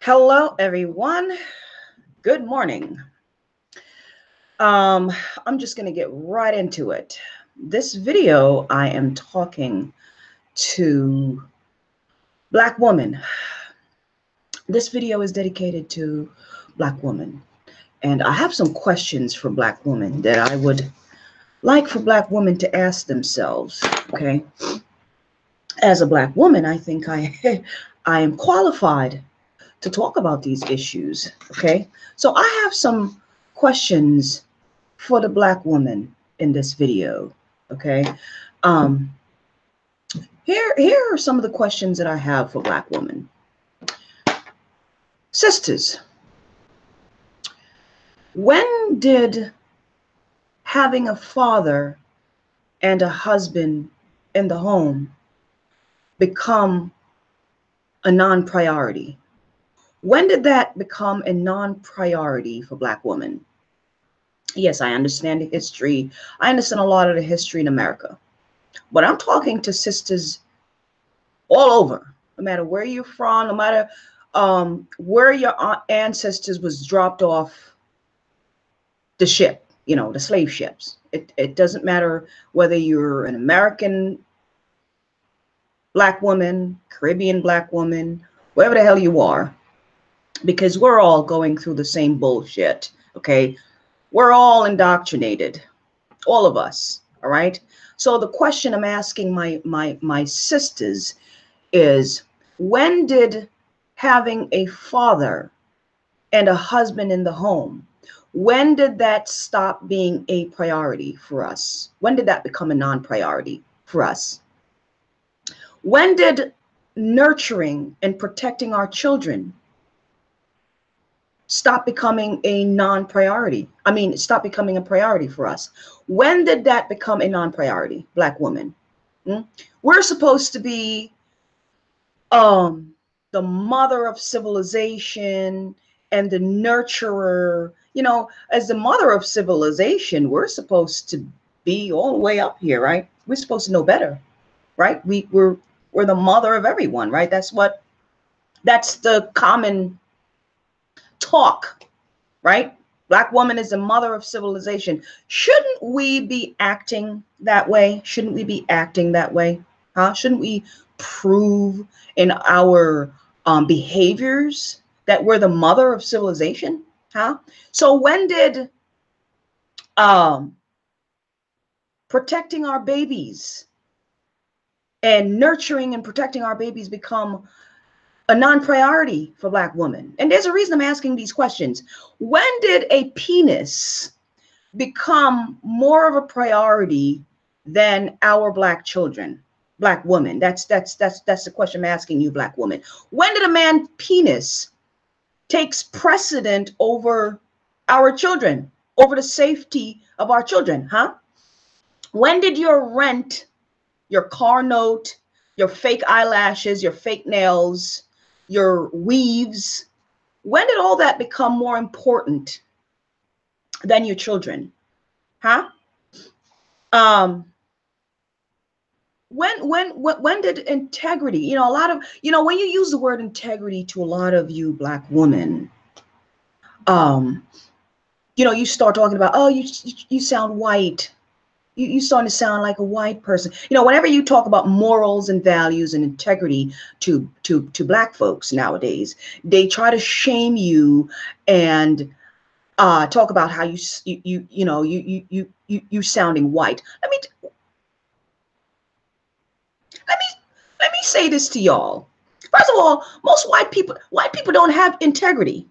Hello, everyone. Good morning. I'm just going to get right into it. This video, I am talking to Black women. This video is dedicated to Black women. And I have some questions for Black women that I would like for Black women to ask themselves. Okay. As a Black woman, I think I am qualified to talk about these issues. Okay. So I have some questions for the Black woman in this video. Okay. Um, here are some of the questions that I have for Black women. Sisters, when did having a father and a husband in the home become a non-priority? When did that become a non-priority for Black women? Yes, I understand the history. I understand a lot of the history in America, but I'm talking to sisters all over, no matter where you're from, no matter where your ancestors was dropped off the ship, the slave ships. It doesn't matter whether you're an American Black woman, Caribbean Black woman, wherever the hell you are, because we're all going through the same bullshit, okay? We're all indoctrinated, all of us, all right? So the question I'm asking my sisters is, when did having a father and a husband in the home, when did that stop being a priority for us? When did that become a non-priority for us? When did nurturing and protecting our children stop becoming a non-priority? Stop becoming a priority for us. When did that become a non-priority, Black woman? We're supposed to be the mother of civilization and the nurturer. As the mother of civilization, we're supposed to be all the way up here, right? We're supposed to know better, right? We're the mother of everyone, right? That's the common talk, right? Black woman is the mother of civilization. Shouldn't we be acting that way? Shouldn't we be acting that way? Huh? Shouldn't we prove in our behaviors that we're the mother of civilization? Huh? So when did um, protecting our babies and nurturing and protecting our babies become a non-priority for Black women? And there's a reason I'm asking these questions. When did a penis become more of a priority than our Black children, Black women? That's the question I'm asking you, Black woman. When did a man penis takes precedent over our children, over the safety of our children? Huh? When did your rent, your car note, your fake eyelashes, your fake nails, your weaves, when did all that become more important than your children? Huh? Um, when did integrity, a lot of, when you use the word integrity to a lot of you Black women, um, you start talking about, oh, you sound white. You starting to sound like a white person. Whenever you talk about morals and values and integrity to Black folks nowadays, they try to shame you and talk about how you sounding white. Let me say this to y'all. First of all, most white people don't have integrity.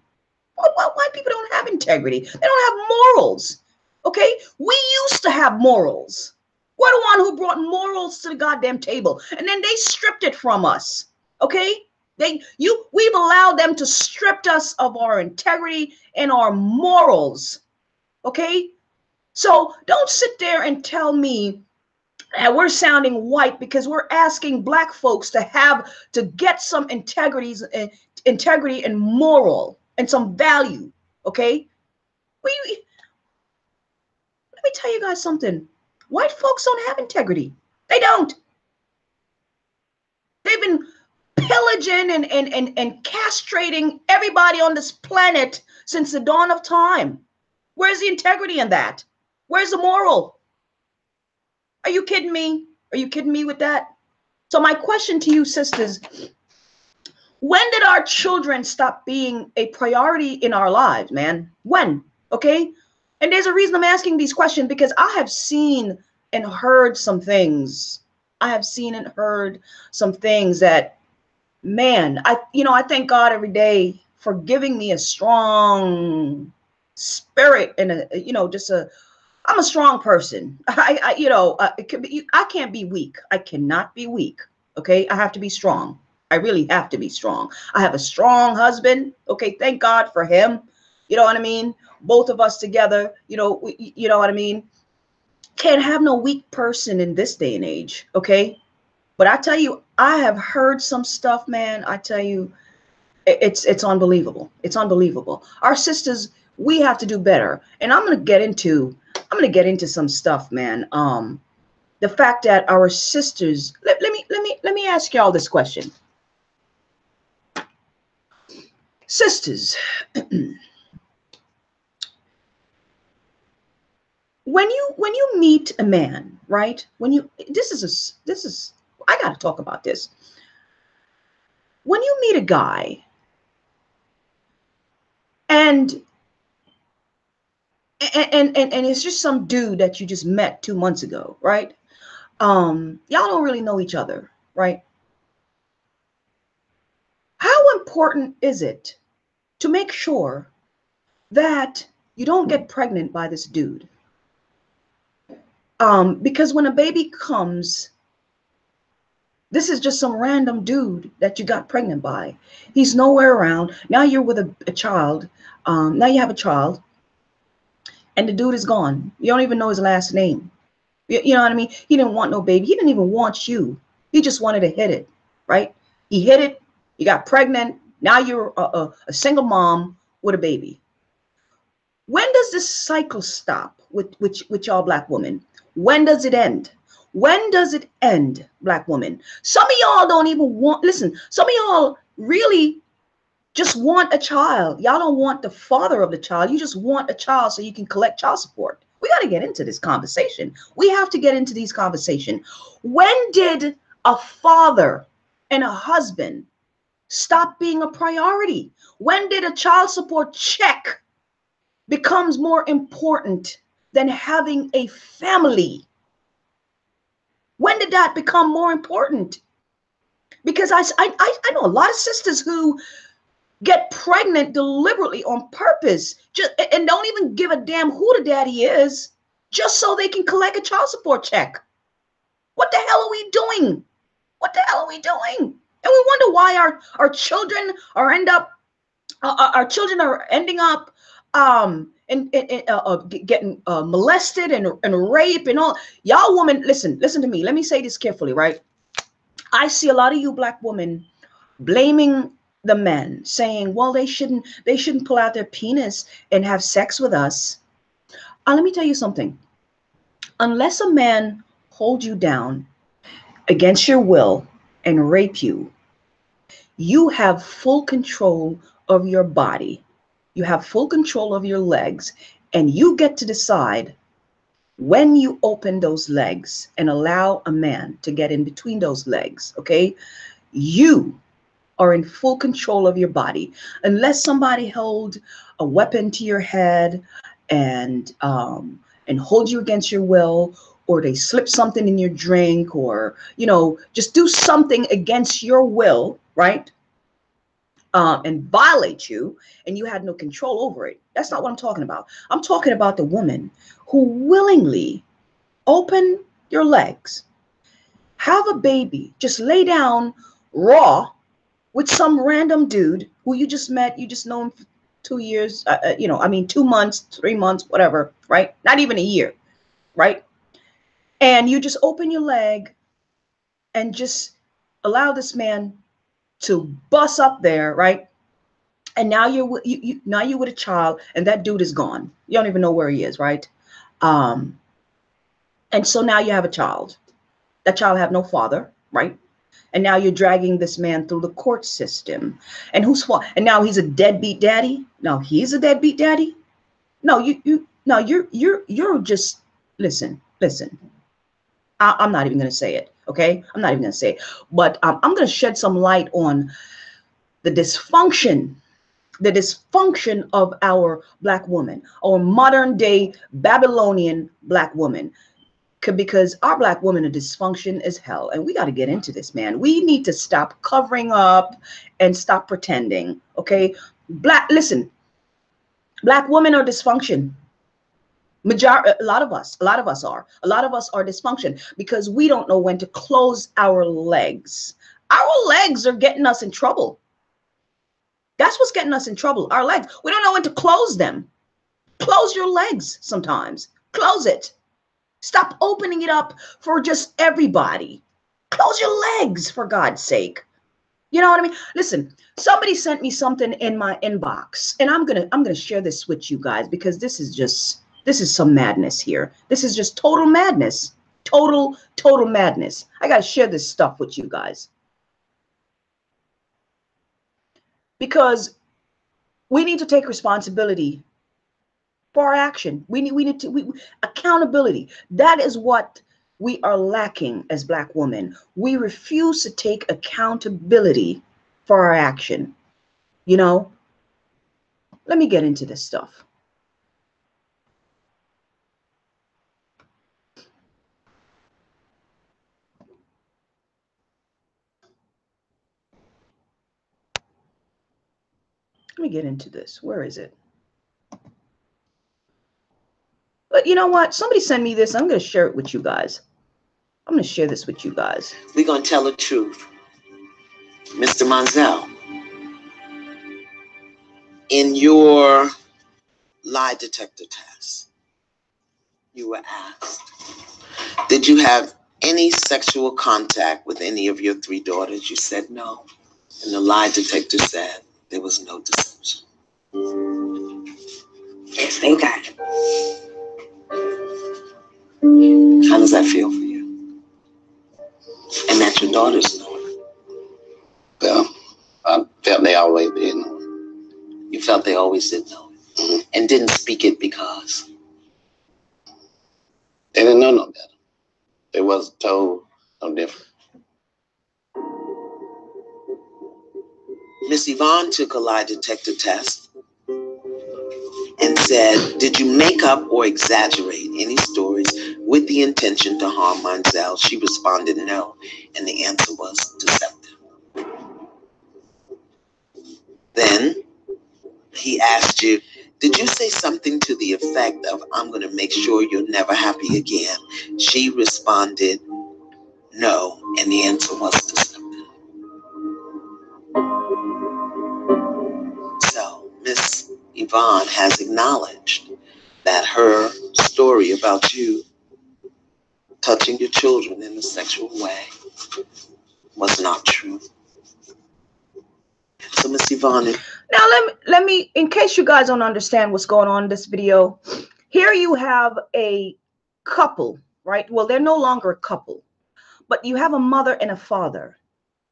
White people don't have integrity. They don't have morals. Okay? We used to have morals. We're the one who brought morals to the goddamn table. And then they stripped it from us. Okay? We've allowed them to strip us of our integrity and our morals. Okay? So don't sit there and tell me that we're sounding white because we're asking Black folks to get some integrity and moral and some value. Okay? Let me tell you guys something. White folks don't have integrity. They don't. They've been pillaged pillaging and castrating everybody on this planet since the dawn of time. Where's the integrity in that? Where's the moral? Are you kidding me? Are you kidding me with that? So my question to you, sisters, when did our children stop being a priority in our lives, man? When? Okay? And there's a reason I'm asking these questions, because I have seen and heard some things. I have seen and heard some things that, man, I thank God every day for giving me a strong spirit and I'm a strong person. It could be, I can't be weak. I cannot be weak. Okay. I have to be strong. I really have to be strong. I have a strong husband. Okay. Thank God for him. You know what I mean? Both of us together, you know what I mean? Can't have no weak person in this day and age. Okay. But I tell you, I have heard some stuff, man. I tell you, it's unbelievable. It's unbelievable. Our sisters, we have to do better. And I'm gonna get into some stuff, man. The fact that our sisters, let me ask y'all this question. Sisters, when you meet a man, right? This is I got to talk about this. When you meet a guy and it's just some dude that you just met 2 months ago, right? Y'all don't really know each other, right? How important is it to make sure that you don't get pregnant by this dude? Because when a baby comes, this is just some random dude that you got pregnant by. He's nowhere around. Now you're with a child. Now you have a child, and the dude is gone. You don't even know his last name. You know what I mean? He didn't want no baby. He didn't even want you. He just wanted to hit it, right? He hit it. You got pregnant. Now you're a single mom with a baby. When does this cycle stop with y'all black women? When does it end? When does it end, black women? Some of y'all don't even want, listen, some of y'all really just want a child. Y'all don't want the father of the child. You just want a child so you can collect child support. We got to get into this conversation. We have to get into these conversations. When did a father and a husband stop being a priority? When did a child support check becomes more important than having a family? When did that become more important? Because I know a lot of sisters who get pregnant deliberately on purpose, and don't even give a damn who the daddy is, just so they can collect a child support check. What the hell are we doing? What the hell are we doing? And we wonder why our children are ending up getting molested and raped and all. Y'all women, listen to me. Let me say this carefully, right? I see a lot of you black women blaming the men, saying, well, they shouldn't pull out their penis and have sex with us. Let me tell you something. Unless a man holds you down against your will and rape you, you have full control of your body. You have full control of your legs, and you get to decide when you open those legs and allow a man to get in between those legs. Okay, you are in full control of your body, unless somebody held a weapon to your head and hold you against your will, or they slip something in your drink, or just do something against your will, right? And violate you, and you had no control over it. That's not what I'm talking about. I'm talking about the woman who willingly open your legs, have a baby, just lay down raw with some random dude who you just met, you just know him for 2 years, 2 months, 3 months, whatever, right? Not even a year, right? And you just open your leg and just allow this man to bust up there, right? And now you're with a child, and that dude is gone. You don't even know where he is, right? And so now you have a child. That child have no father, right? And now you're dragging this man through the court system. And who's fault? And now he's a deadbeat daddy? No, he's a deadbeat daddy? No, you're just, listen. I'm not even going to say it, okay? I'm not even going to say it. But I'm going to shed some light on the dysfunction of our Black woman, our modern day Babylonian Black woman. Because our Black women are dysfunction as hell. And we got to get into this, man. We need to stop covering up and stop pretending, okay? Listen, Black women are dysfunction. A lot of us are dysfunction because we don't know when to close our legs. Our legs are getting us in trouble. That's what's getting us in trouble. Our legs. We don't know when to close them. Close your legs sometimes. Close it. Stop opening it up for just everybody. Close your legs, for God's sake. You know what I mean? Listen, somebody sent me something in my inbox, and I'm gonna share this with you guys because this is some madness here. This is just total madness. Total madness. I gotta share this stuff with you guys. Because we need to take responsibility for our action. We need accountability. That is what we are lacking as Black women. We refuse to take accountability for our action. You know, let me get into this stuff. Let me get into this. Where is it? But you know what? Somebody send me this. I'm going to share it with you guys. I'm going to share this with you guys. We're going to tell the truth. Mr. Monzel, in your lie detector test, you were asked, did you have any sexual contact with any of your 3 daughters? You said no. And the lie detector said there was no deception. Yes, they got it. How does that feel for you? And that your daughters know it? Well, I felt they always did know it. You felt they always did know it. Mm-hmm. And didn't speak it because? They didn't know no better. They wasn't told no different. Miss Yvonne took a lie detector test and said, did you make up or exaggerate any stories with the intention to harm Monzel? She responded no, and the answer was deceptive. Then he asked you, did you say something to the effect of, I'm going to make sure you're never happy again? She responded no, and the answer was deceptive. So Miss Yvonne has acknowledged that her story about you touching your children in a sexual way was not true. So Miss Yvonne. Now let me, in case you guys don't understand what's going on in this video, here you have a couple, right? Well, they're no longer a couple, but you have a mother and a father.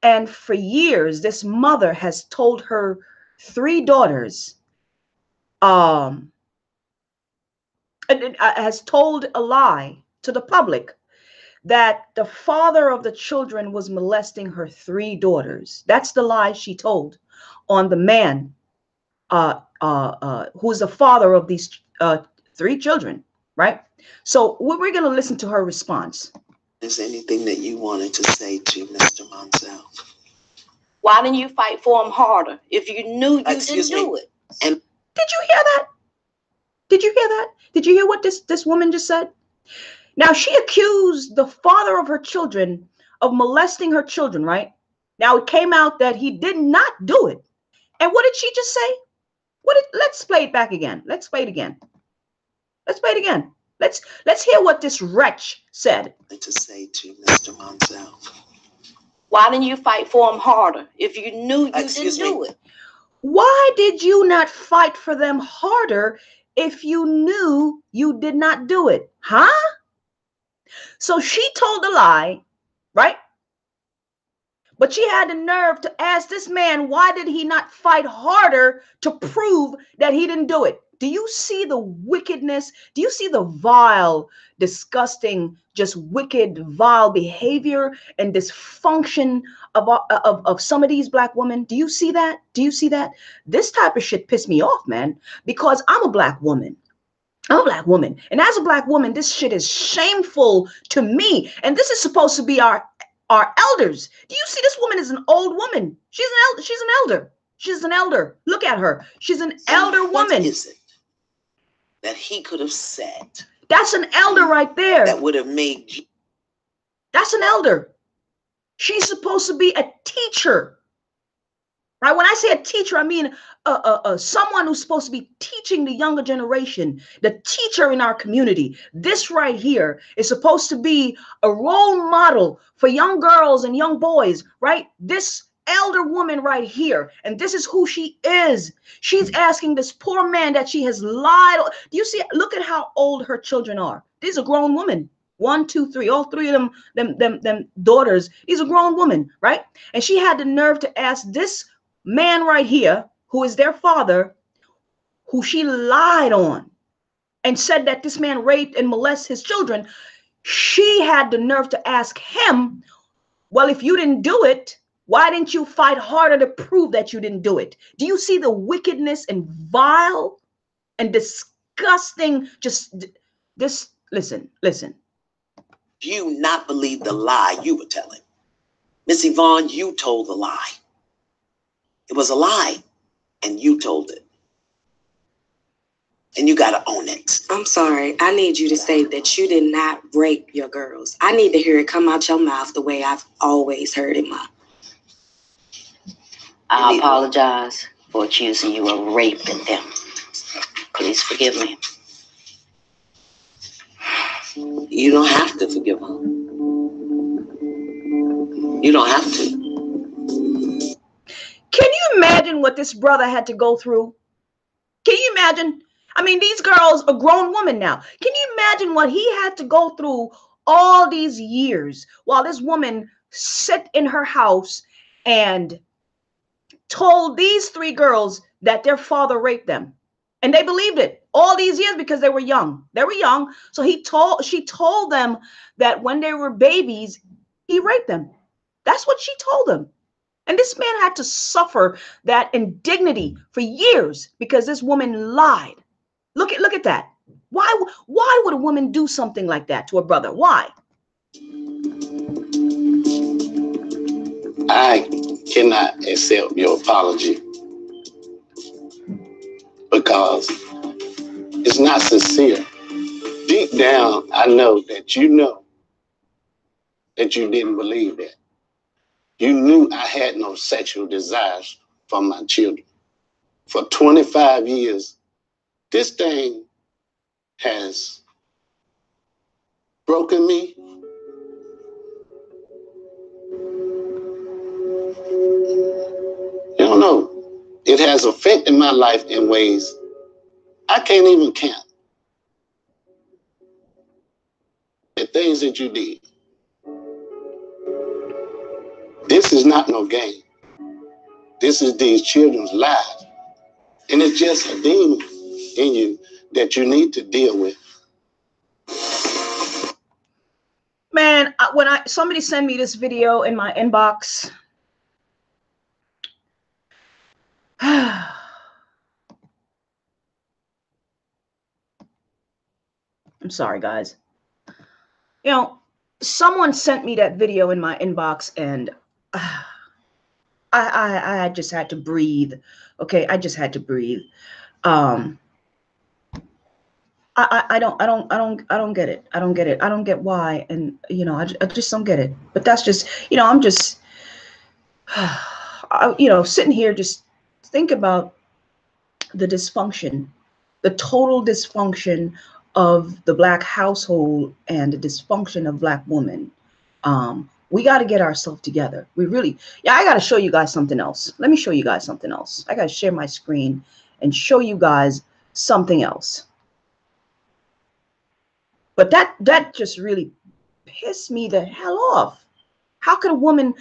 And for years, this mother has told her 3 daughters, has told a lie to the public that the father of the children was molesting her 3 daughters. That's the lie she told on the man who's the father of these 3 children, right? So we're going to listen to her response. Is there anything that you wanted to say to Mr. Monzel? Why didn't you fight for him harder if you knew you didn't do it? And did you hear that? Did you hear that? Did you hear what this woman just said? Now, she accused the father of her children of molesting her children, right? Now, it came out that he did not do it. And what did she just say? Let's play it back again. Let's play it again. Let's play it again. Let's hear what this wretch said. To say to Mr. Monzel. Why didn't you fight for him harder if you knew you didn't do it? Why did you not fight for them harder if you knew you did not do it? Huh? So she told a lie, right? But she had the nerve to ask this man, why did he not fight harder to prove that he didn't do it? Do you see the wickedness? Do you see the vile, disgusting, just wicked, vile behavior and dysfunction of some of these black women? Do you see that? Do you see that? This type of shit pissed me off, man, because I'm a black woman. I'm a black woman. And as a black woman, this shit is shameful to me. And this is supposed to be our elders. Do you see this woman is an old woman? She's an elder. She's an elder. She's an elder. Look at her. She's an elder woman. What is it that he could have said? That's an elder right there. That would have made you. That's an elder. She's supposed to be a teacher. Right? When I say a teacher, I mean someone who's supposed to be teaching the younger generation, the teacher in our community. This right here is supposed to be a role model for young girls and young boys, right? This elder woman right here, and this is who she is. She's asking this poor man that she has lied. Do you see? Look at how old her children are. These are grown women. 1, 2, 3, all three of them daughters. These are grown women, right? And she had the nerve to ask this man right here, who is their father, who she lied on and said that this man raped and molested his children. She had the nerve to ask him, well, if you didn't do it, why didn't you fight harder to prove that you didn't do it? Do you see the wickedness and vile and disgusting? Just this, listen. Do you not believe the lie you were telling? Miss Yvonne, you told the lie. It was a lie, and you told it. And you got to own it. I'm sorry. I need you to say that you did not rape your girls. I need to hear it come out your mouth the way I've always heard it, Ma. I apologize for accusing you of raping them. Please forgive me. You don't have to forgive her. You don't have to. Can you imagine what this brother had to go through? Can you imagine? I mean, these girls are grown women now. Can you imagine what he had to go through all these years while this woman sat in her house and told these 3 girls that their father raped them? And they believed it all these years because they were young. They were young. So she told them that when they were babies, he raped them. That's what she told them. And this man had to suffer that indignity for years because this woman lied. Look at that. Why would a woman do something like that to a brother? Why? I cannot accept your apology because it's not sincere. Deep down, I know that you didn't believe that. You knew I had no sexual desires for my children. For 25 years, this thing has broken me. You don't know. It has affected my life in ways I can't even count. The things that you did. This is not no game. This is these children's lives. And it's just a demon in you that you need to deal with. Man, when somebody sent me this video in my inbox, I'm sorry, guys. You know, someone sent me that video in my inbox, and I just had to breathe. Okay, I just had to breathe. I don't get it. I don't get it. I don't get why, and you know, I just don't get it. But that's just, you know, I'm just, sitting here just think about the dysfunction, the total dysfunction of the Black household and the dysfunction of Black women. We got to get ourselves together. We really, I got to show you guys something else. Let me show you guys something else. I got to share my screen and show you guys something else. But that just really pissed me the hell off. How could a woman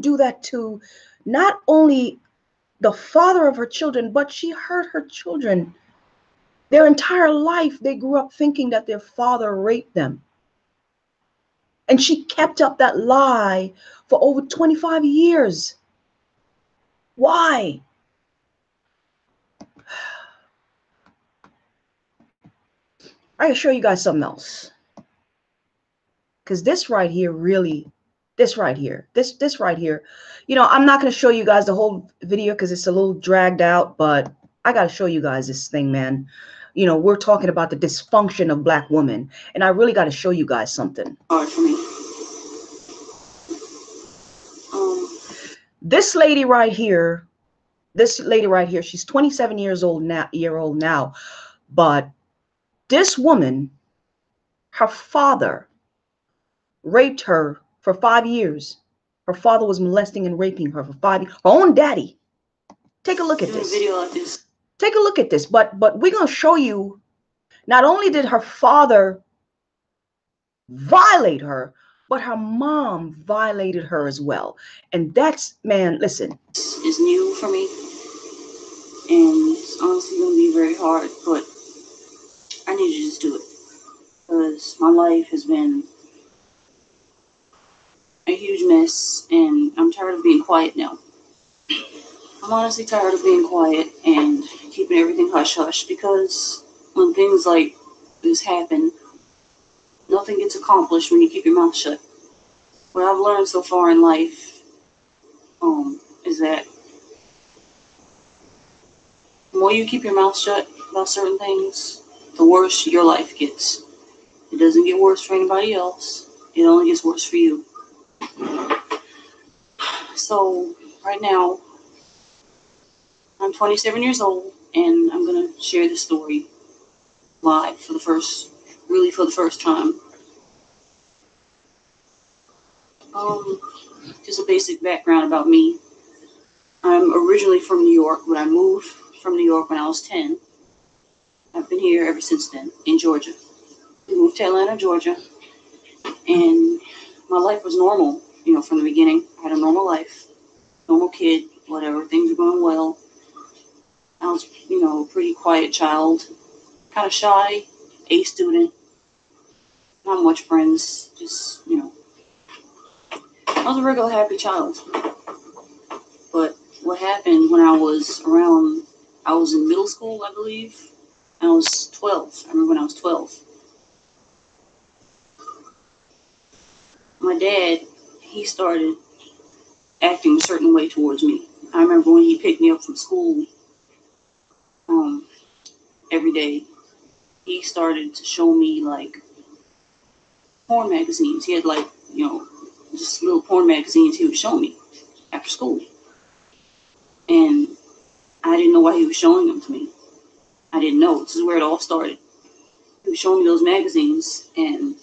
do that to not only the father of her children, but she hurt her children. Their entire life, they grew up thinking that their father raped them. And she kept up that lie for over 25 years. Why? I can show you guys something else. Because this right here, this right here, you know, I'm not going to show you guys the whole video because it's a little dragged out, but I got to show you guys this thing, man. You know, we're talking about the dysfunction of Black women, and I really got to show you guys something. Hard for me. This lady right here, she's 27 years old now, but this woman, her father raped her for 5 years. Her father was molesting and raping her for 5 years. Her own daddy. Take a look at this. Video like this. Take a look at this. But we're going to show you, not only did her father violate her, but her mom violated her as well. And that's, man, listen. It's new for me. And it's honestly going to be very hard, but I need you to just do it. Because my life has been a huge mess, and I'm tired of being quiet now. I'm honestly tired of being quiet and keeping everything hush-hush, because when things like this happen, nothing gets accomplished when you keep your mouth shut. What I've learned so far in life is that the more you keep your mouth shut about certain things, the worse your life gets. It doesn't get worse for anybody else. It only gets worse for you. So right now, I'm 27 years old, and I'm going to share this story live for the first time. Just a basic background about me. I'm originally from New York, but I moved from New York when I was 10. I've been here ever since then, in Georgia. We moved to Atlanta, Georgia, and my life was normal, you know, from the beginning. I had a normal life, normal kid, whatever, things were going well. I was, you know, a pretty quiet child, kind of shy, A student, not much friends, just, you know, I was a regular happy child. But what happened when I was in middle school, I believe. I was 12. I remember when I was 12. My dad, he started acting a certain way towards me. I remember when he picked me up from school every day, he started to show me, like, porn magazines. He had, like, you know, just little porn magazines he would show me after school. And I didn't know why he was showing them to me. I didn't know. This is where it all started. He was showing me those magazines, and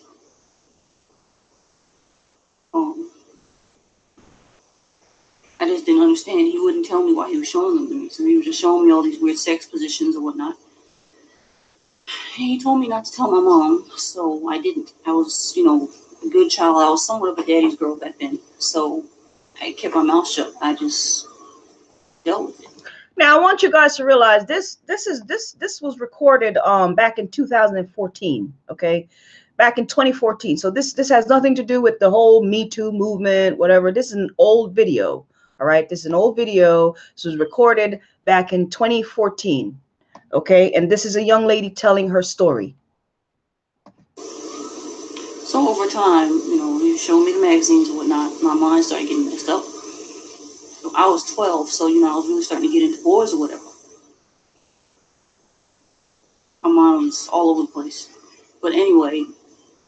I just didn't understand. He wouldn't tell me why he was showing them to me. So he was just showing me all these weird sex positions or whatnot. And he told me not to tell my mom, so I didn't. I was, you know, a good child. I was somewhat of a daddy's girl back then. So I kept my mouth shut. I just dealt with it. Now, I want you guys to realize this was recorded back in 2014, okay? Back in 2014. So this has nothing to do with the whole Me Too movement, whatever. This is an old video, all right? This is an old video. This was recorded back in 2014, okay? And this is a young lady telling her story. So over time, you know, he showed me the magazines and whatnot. My mind started getting messed up. I was 12, so, you know, I was really starting to get into boys or whatever. My mind was all over the place. But anyway,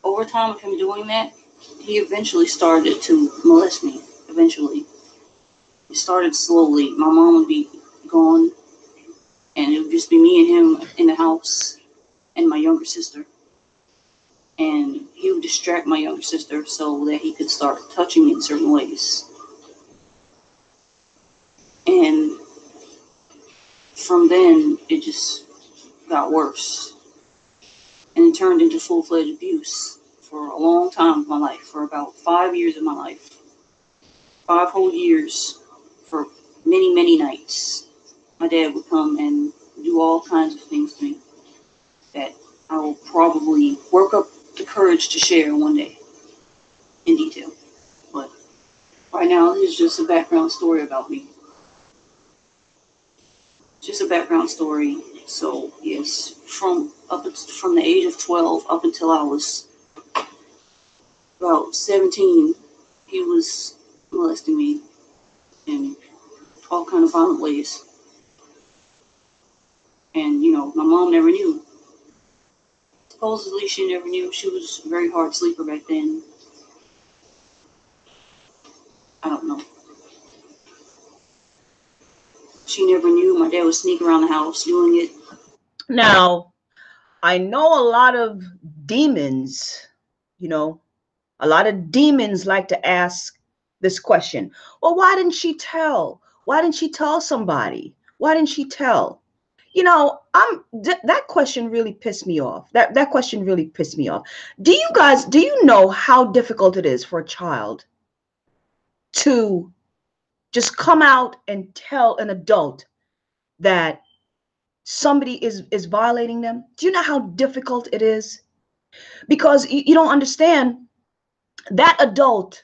over time of him doing that, he eventually started to molest me. Eventually. It started slowly. My mom would be gone, and it would just be me and him in the house, and my younger sister. And he would distract my younger sister so that he could start touching me in certain ways. And from then, it just got worse. And it turned into full-fledged abuse for a long time of my life, for about 5 years of my life. 5 whole years, for many, many nights, my dad would come and do all kinds of things to me that I will probably work up the courage to share one day in detail. But right now, this is just a background story about me. Just a background story. So yes, from the age of 12 up until I was about 17, he was molesting me in all kind of violent ways. And my mom never knew. Supposedly she never knew. She was a very hard sleeper back then. I don't know. She never knew. My dad would sneak around the house doing it. Now, I know a lot of demons, a lot of demons like to ask this question. Well, why didn't she tell? Why didn't she tell somebody? Why didn't she tell? That question really pissed me off. That question really pissed me off. Do you know how difficult it is for a child to just come out and tell an adult that somebody is violating them? Do you know how difficult it is? Because you don't understand, that adult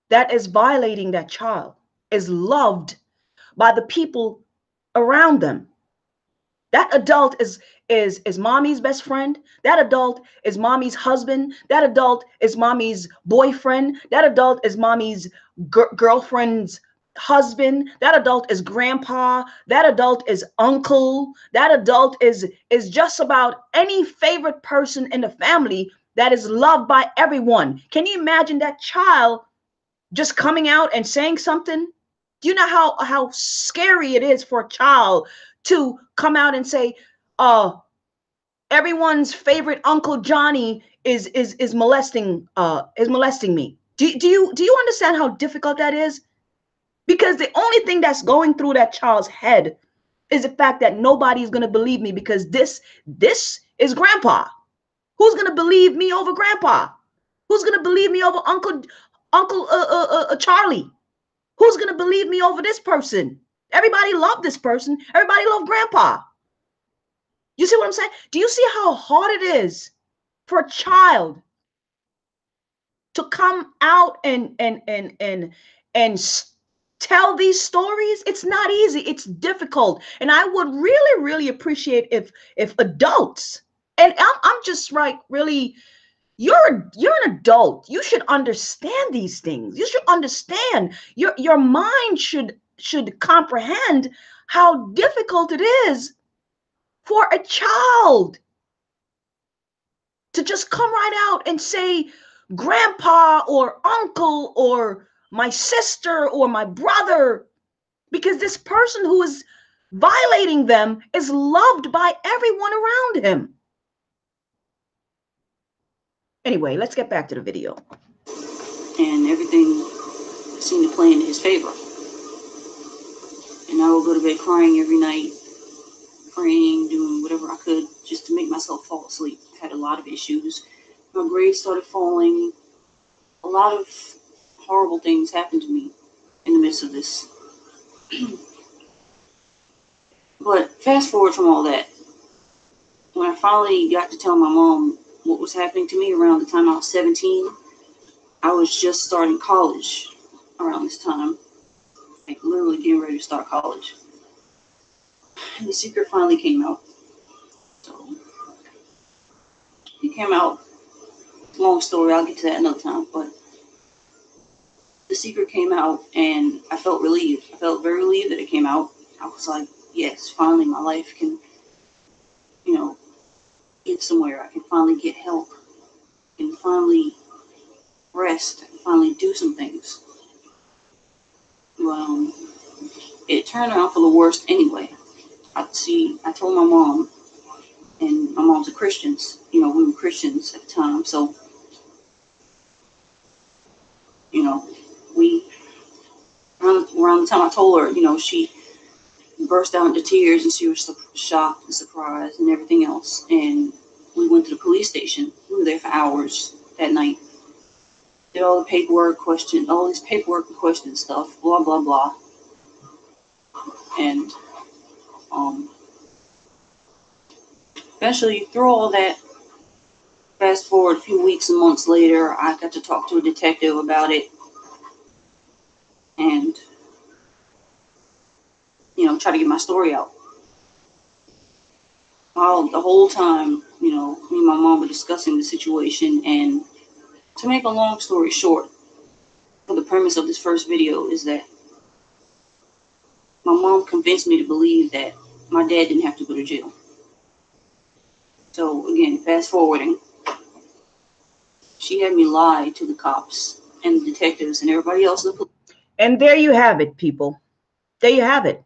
that is violating that child is loved by the people around them. That adult is mommy's best friend. That adult is mommy's husband. That adult is mommy's boyfriend. That adult is mommy's girlfriend's husband. That adult is grandpa. That adult is uncle. That adult is just about any favorite person in the family that is loved by everyone. Can you imagine that child just coming out and saying something? Do you know how scary it is for a child to come out and say, everyone's favorite Uncle Johnny is molesting me? Do you understand how difficult that is? Because the only thing that's going through that child's head is the fact that nobody's gonna believe me, because this is grandpa. Who's gonna believe me over grandpa? Who's gonna believe me over Uncle Charlie? Who's going to believe me over this person? Everybody loved this person. Everybody loved grandpa. You see what I'm saying? Do you see how hard it is for a child to come out and tell these stories? It's not easy. It's difficult. And I would really, really appreciate if adults, and I'm just like, really, you're an adult. You should understand these things. You should understand. Your mind should comprehend how difficult it is for a child to just come right out and say grandpa or uncle or my sister or my brother, because this person who is violating them is loved by everyone around him. Anyway, let's get back to the video. And everything seemed to play in his favor. And I would go to bed crying every night, praying, doing whatever I could just to make myself fall asleep. I had a lot of issues. My grades started falling. A lot of horrible things happened to me in the midst of this. But fast forward from all that, when I finally got to tell my mom what was happening to me around the time I was 17, I was just starting college around this time, like literally getting ready to start college. And the secret finally came out. So it came out, long story, I'll get to that another time, but the secret came out and I felt relieved. I felt very relieved that it came out. I was like, yes, finally my life can, get somewhere. I can finally get help. I can finally rest. I can finally do some things. Well, it turned out for the worst anyway. I told my mom, and my mom's a Christian. We were Christians at the time, so, we, around the time I told her, she burst out into tears and she was shocked and surprised and everything else. And we went to the police station. We were there for hours that night. did all the paperwork question, all this paperwork and question stuff, blah, blah, blah. And eventually through all that, fast forward a few weeks and months later, I got to talk to a detective about it and, you know, try to get my story out. The whole time, you know, me and my mom were discussing the situation, and to make a long story short, for the premise of this first video is that my mom convinced me to believe that my dad didn't have to go to jail. So again, fast forwarding, she had me lie to the cops and the detectives and everybody else in the police. And there you have it, people. There you have it.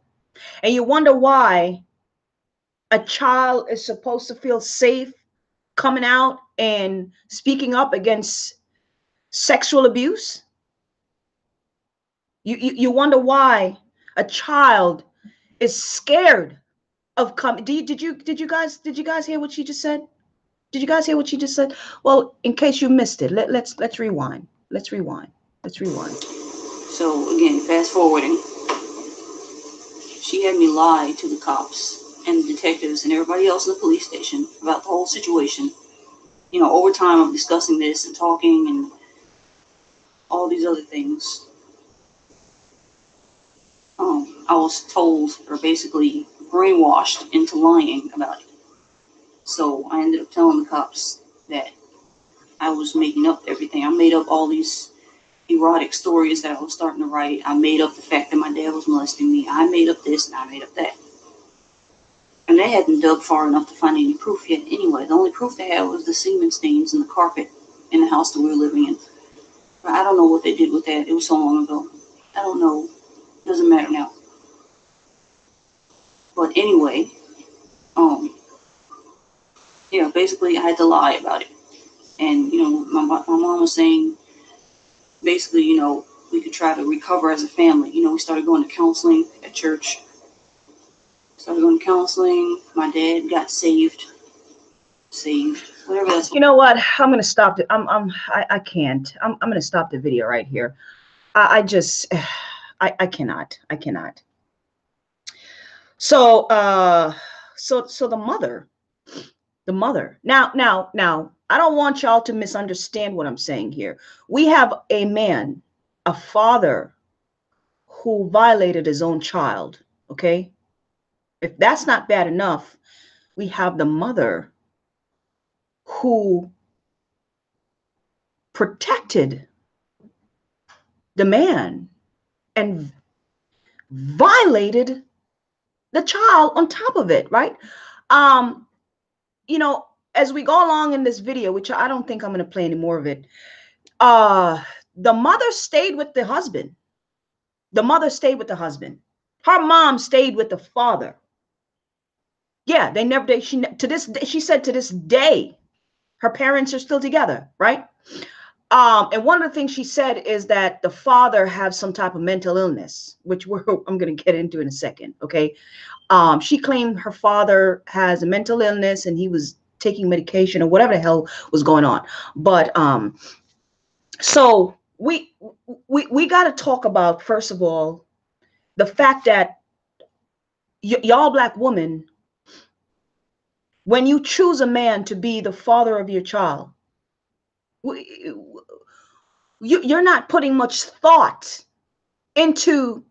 And you wonder why a child is supposed to feel safe coming out and speaking up against sexual abuse. You wonder why a child is scared of coming. Did you guys hear what she just said? Did you guys hear what she just said? Well, in case you missed it, let's rewind. Let's rewind. So again, fast forwarding, she had me lie to the cops and the detectives and everybody else in the police station about the whole situation. You know, over time of discussing this and talking and all these other things, I was told, or basically brainwashed into lying about it. So I ended up telling the cops that I was making up everything. I made up all these erotic stories that I was starting to write. I made up the fact that my dad was molesting me. I made up this and I made up that. And they hadn't dug far enough to find any proof yet anyway. The only proof they had was the semen stains in the carpet in the house that we were living in. But I don't know what they did with that. It was so long ago. I don't know. Doesn't matter now. But anyway, yeah, basically I had to lie about it. And, you know, my mom was saying, basically, you know, we could try to recover as a family. You know, we started going to counseling at church. Started going to counseling. My dad got saved, whatever that's. You know what? I'm gonna stop it. I can't. I'm gonna stop the video right here. I just I cannot. So so the mother. Now, I don't want y'all to misunderstand what I'm saying here. We have a man, a father who violated his own child, okay? If that's not bad enough, we have the mother who protected the man and violated the child on top of it, right? You know, as we go along in this video, which I don't think I'm going to play any more of it, the mother stayed with the husband. The mother stayed with the husband. Her mom stayed with the father. Yeah, she said to this day, her parents are still together, right? And one of the things she said is that the father has some type of mental illness, which I'm going to get into in a second, okay? She claimed her father has a mental illness and he was taking medication or whatever the hell was going on. But so we got to talk about, first of all, the fact that y'all Black women, when you choose a man to be the father of your child, you're not putting much thought into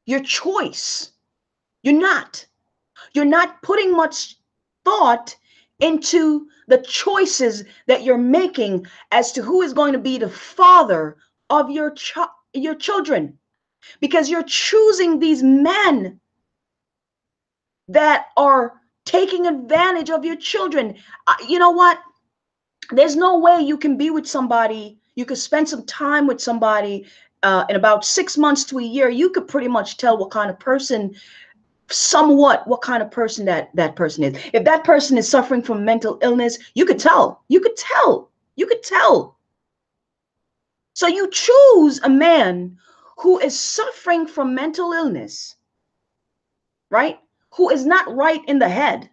your choice. You're not putting much thought into the choices that you're making as to who is going to be the father of your children, because you're choosing these men that are taking advantage of your children. You know what? There's no way you can be with somebody, you could spend some time with somebody in about 6 months to a year. You could pretty much tell what kind of person, somewhat what kind of person that person is. If that person is suffering from mental illness, you could tell. So you choose a man who is suffering from mental illness, right? Who is not right in the head,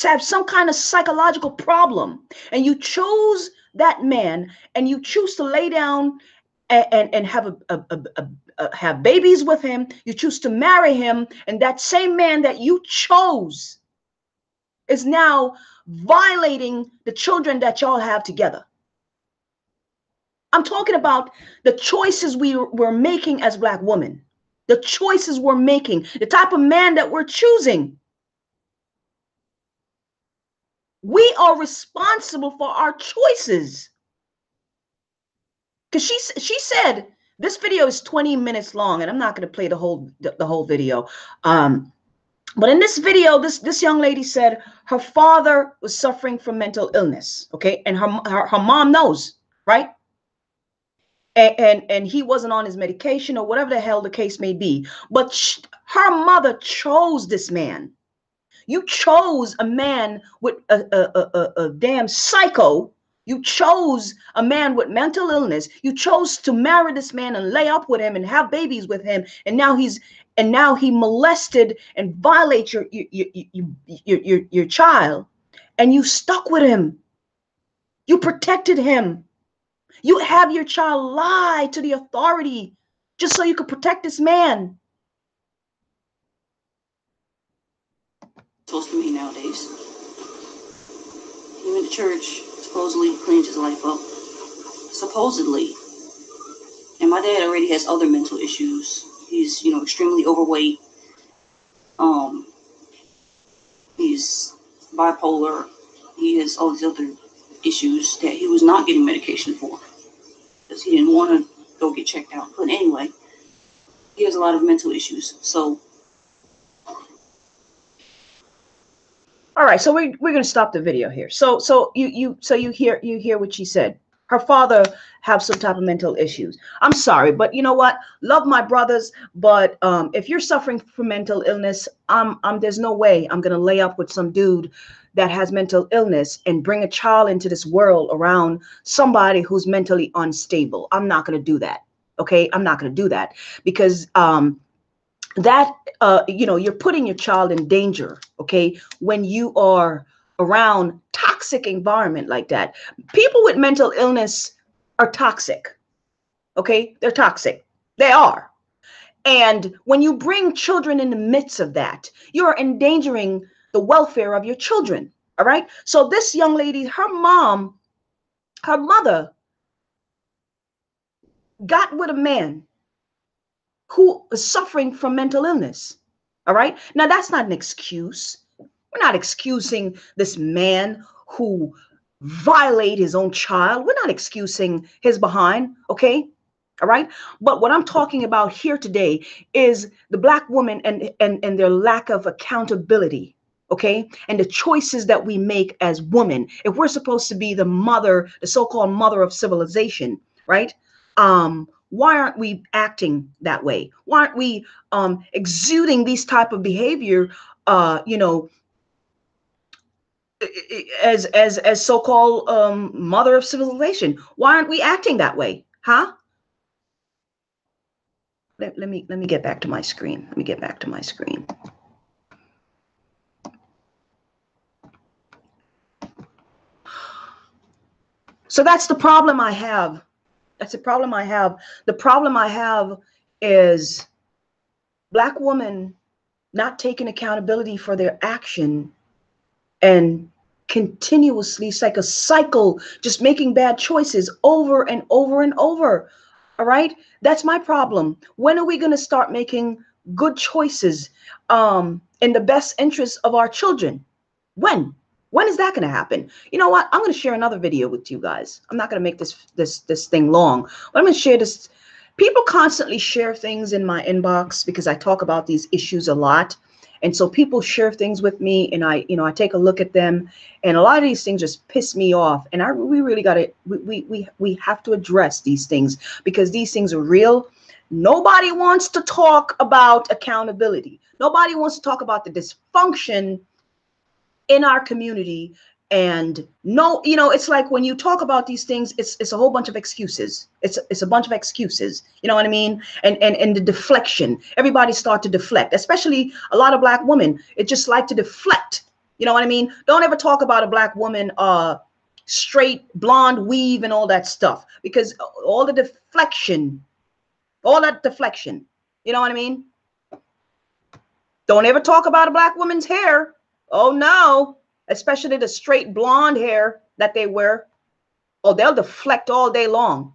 have some kind of psychological problem, and you chose that man and you choose to lay down and have have babies with him, you choose to marry him, and that same man that you chose is now violating the children that y'all have together. I'm talking about the choices we're making as Black women, the choices we're making, the type of man that we're choosing. We are responsible for our choices. Because she said, this video is 20 minutes long, and I'm not going to play the whole video. But in this video, this young lady said her father was suffering from mental illness, okay? And her mom knows, right? And he wasn't on his medication or whatever the hell the case may be. But her mother chose this man. You chose a man with a damn psycho. You chose a man with mental illness. You chose to marry this man and lay up with him and have babies with him. And now he molested and violates your child. And you stuck with him. You protected him. You have your child lie to the authority just so you could protect this man. Supposed to be nowadays. He went to church, supposedly cleaned his life up. Supposedly. And my dad already has other mental issues. He's, extremely overweight. He's bipolar. He has all these other issues that he was not getting medication for because he didn't want to go get checked out. But anyway, he has a lot of mental issues. So all right, so we're going to stop the video here. So you hear what she said. Her father have some type of mental issues. I'm sorry, but you know what? Love my brothers, but if you're suffering from mental illness, there's no way I'm going to lay up with some dude that has mental illness and bring a child into this world around somebody who's mentally unstable. I'm not going to do that. Okay, I'm not going to do that because you're putting your child in danger, okay, when you are around toxic environment like that. People with mental illness are toxic, okay? They're toxic. They are. And when you bring children in the midst of that, you're endangering the welfare of your children, all right? So this young lady, her mother got with a man who is suffering from mental illness. All right. Now, that's not an excuse. We're not excusing this man who violated his own child. We're not excusing his behind. Okay. All right. But what I'm talking about here today is the Black woman and their lack of accountability. Okay. And the choices that we make as women. If we're supposed to be the mother, the so-called mother of civilization, right? Why aren't we acting that way? Why aren't we exuding these type of behavior, as so-called mother of civilization? Why aren't we acting that way? Huh? Let me get back to my screen. Let me get back to my screen. So that's the problem I have. That's the problem I have. The problem I have is Black women not taking accountability for their action and continuously, it's like a cycle, just making bad choices over and over and over. All right. That's my problem. When are we going to start making good choices in the best interest of our children? When is that going to happen? You know what? I'm going to share another video with you guys. I'm not going to make this thing long, but I'm going to share this. People constantly share things in my inbox because I talk about these issues a lot. And so people share things with me and I take a look at them, and a lot of these things just piss me off. And we really got to, we have to address these things because these things are real. Nobody wants to talk about accountability. Nobody wants to talk about the dysfunction in our community. And no, it's like when you talk about these things, it's a whole bunch of excuses. It's a bunch of excuses. You know what I mean? And the deflection. Everybody start to deflect, especially a lot of Black women. It just like to deflect. You know what I mean? Don't ever talk about a Black woman straight blonde weave and all that stuff, because all the deflection, all that deflection, you know what I mean? Don't ever talk about a black woman's hair. Oh no, especially the straight blonde hair that they wear. Oh, they'll deflect all day long.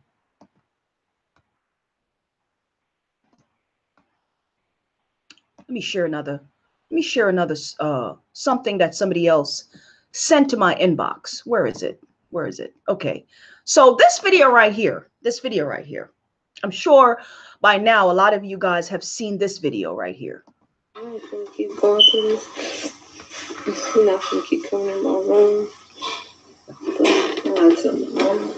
Let me share another something that somebody else sent to my inbox. Where is it? Where is it? Okay. So this video right here, I'm sure by now a lot of you guys have seen this video right here. I'm just gonna keep going through this. I'm not gonna keep coming in my room. But I tell my mama.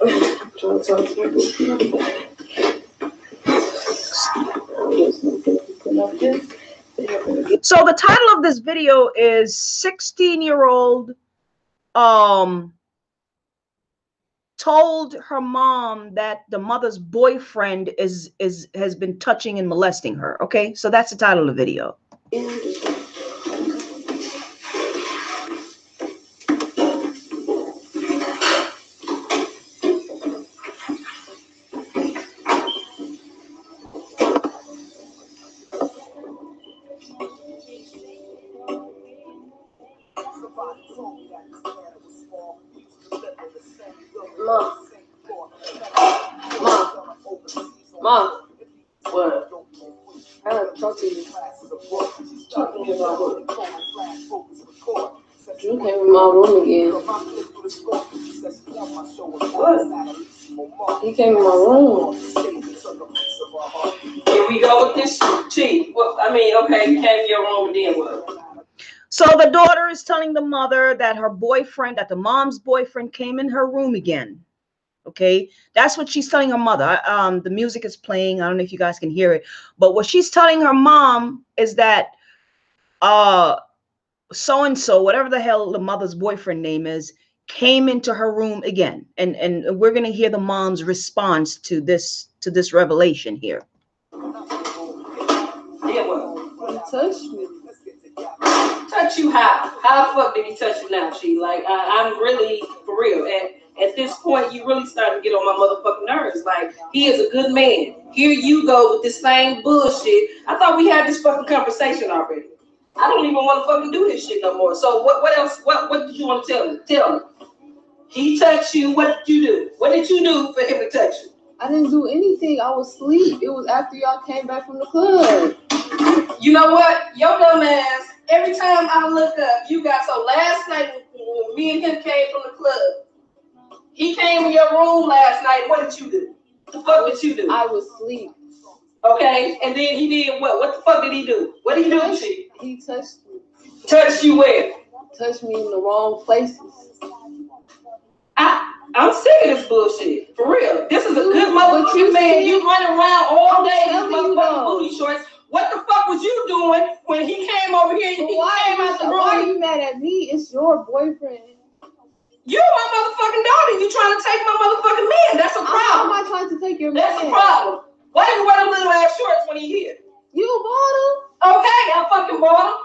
I'm trying to talk to her. So the title of this video is 16-year-old told her mom that the mother's boyfriend has been touching and molesting her. Okay, so that's the title of the video. Mom, what? I have to talk to you. Talk to me about what? Drew came in my room again. What? He came in my room. Here we go with this cheat. Well, I mean, okay, you came in your room and then what? So the daughter is telling the mother that her boyfriend, that the mom's boyfriend came in her room again. Okay, that's what she's telling her mother. The music is playing. I don't know if you guys can hear it, but what she's telling her mom is that so-and-so, whatever the hell the mother's boyfriend name is, came into her room again. And we're gonna hear the mom's response to this revelation here. Yeah, well, He touched me. touch you how? How the fuck did he touch you now, She? Like, I'm really, for real. And at this point, you really starting to get on my motherfucking nerves. Like, he is a good man. Here you go with this same bullshit. I thought we had this fucking conversation already. I don't even want to fucking do this shit no more. So what else? What did you want to tell me? Tell me. He touched you. What did you do? What did you do for him to touch you? I didn't do anything. I was asleep. It was after y'all came back from the club. You know what? Your dumb ass, every time I look up, you got, so last night when me and him came from the club, he came in your room last night. What did you do? What the fuck did you do? I was asleep. Okay, and then he did what? What the fuck did he do? What did he do, Chief? He touched me. Touched you where? Touched me in the wrong places. I'm sick of this bullshit. For real. This is a good motherfucking man. You running around all day in motherfucking booty shorts. What the fuck was you doing when he came over here and he came out the room? Why are you mad at me? It's your boyfriend. You're my motherfucking daughter. You trying to take my motherfucking man. That's a problem. How am I trying to take your man? That's a problem. Why you wear them little ass shorts when he here? You bought him? Okay, I fucking bought them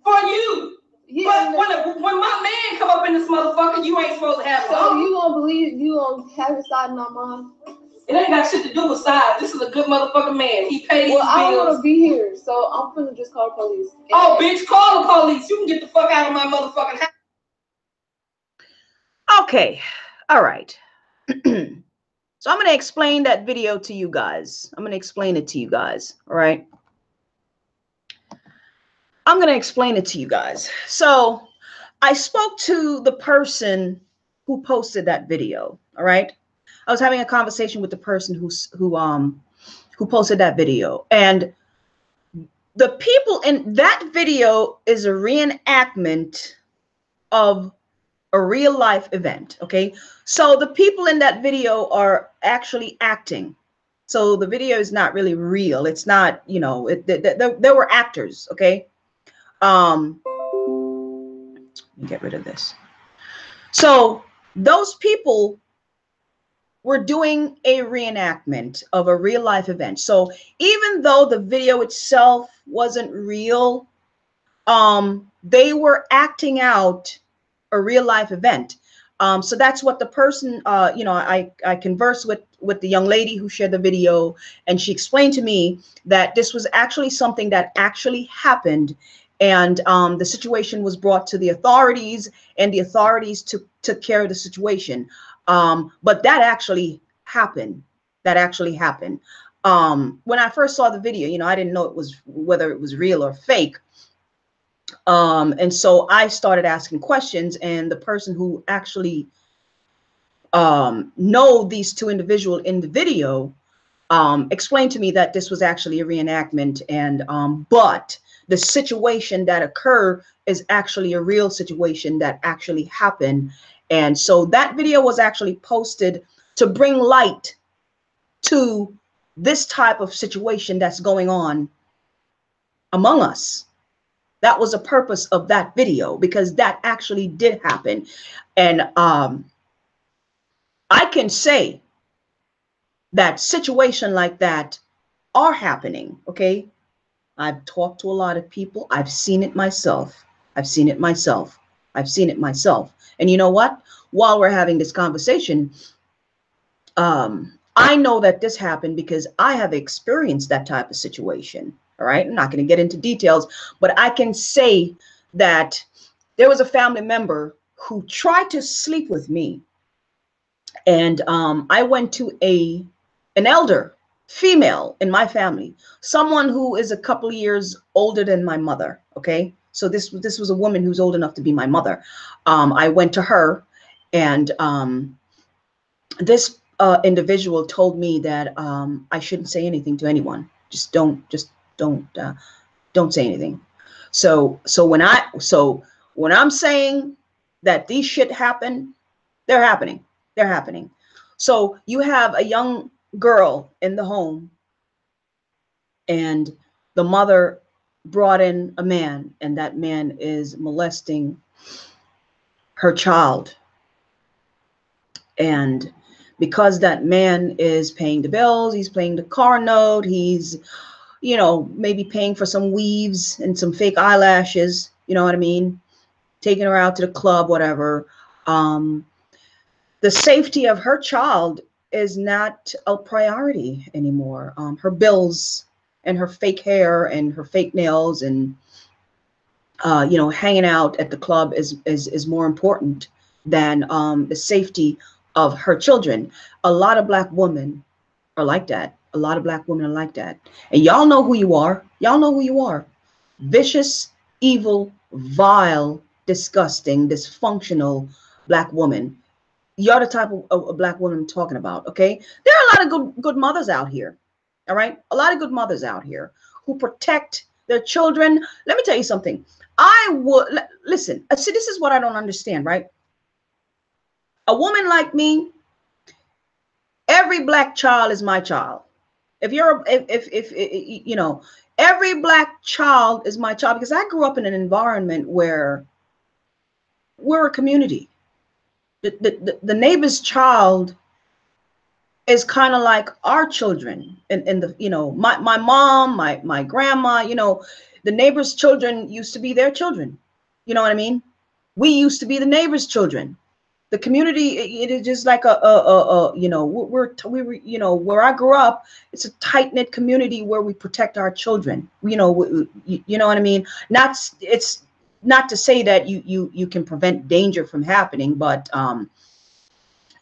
for you. Yeah, but when my man come up in this motherfucker, you ain't supposed to have him. So you gonna believe you gonna have his side in our mind? It ain't got shit to do with size. This is a good motherfucking man. He paid his bills. I don't want to be here, so I'm gonna just call the police. Oh, bitch, call the police. You can get the fuck out of my motherfucking house. Okay, all right. So I'm going to explain that video to you guys. I'm going to explain it to you guys, all right? I'm going to explain it to you guys. So I spoke to the person who posted that video, all right? I was having a conversation with the person who posted that video, and the people in that video is a reenactment of a real life event. Okay, so the people in that video are actually acting. So the video is not really real. It's not, you know, there were actors. Okay, let me get rid of this. So those people were doing a reenactment of a real life event. So even though the video itself wasn't real, they were acting out a real life event. So that's what the person, you know, I conversed with the young lady who shared the video, and she explained to me that this was actually something that actually happened, and the situation was brought to the authorities, and the authorities took care of the situation. But that actually happened. That actually happened. When I first saw the video, you know, I didn't know whether it was real or fake. And so I started asking questions, and the person who actually know these two individuals in the video explained to me that this was actually a reenactment, and but the situation that occurred is actually a real situation that actually happened. And so that video was actually posted to bring light to this type of situation that's going on among us. That was the purpose of that video, because that actually did happen. And I can say that situation like that are happening. Okay. I've talked to a lot of people. I've seen it myself. I've seen it myself. I've seen it myself. And you know what? While we're having this conversation, I know that this happened because I have experienced that type of situation. All right. I'm not going to get into details, but I can say that there was a family member who tried to sleep with me. And I went to an elder female in my family, someone who is a couple of years older than my mother. Okay. So this was a woman who's old enough to be my mother. I went to her, and this individual told me that I shouldn't say anything to anyone. Just don't say anything. So when I'm saying that these shit happen, they're happening. They're happening. So you have a young girl in the home, and the mother brought in a man, and that man is molesting her child. And because that man is paying the bills, he's paying the car note, he's, you know, maybe paying for some weaves and some fake eyelashes, you know what I mean? Taking her out to the club, whatever. The safety of her child is not a priority anymore. Her bills and her fake hair and her fake nails and, you know, hanging out at the club is more important than the safety of her children. A lot of Black women are like that. A lot of Black women are like that. And y'all know who you are. Y'all know who you are. Vicious, evil, vile, disgusting, dysfunctional Black woman. You're the type of Black woman I'm talking about. Okay. There are a lot of good mothers out here. All right. A lot of good mothers out here who protect their children. Let me tell you something. I would listen. See, this is what I don't understand, right? A woman like me, every Black child is my child. If you're, if you know, every Black child is my child, because I grew up in an environment where we're a community. The neighbor's child is kind of like our children, and the, you know, my mom, my grandma, you know, the neighbor's children used to be their children. You know what I mean? We used to be the neighbor's children. The community, it is just like you know, we were, you know, where I grew up, it's a tight knit community where we protect our children. You know, you know what I mean? It's not to say that you can prevent danger from happening, but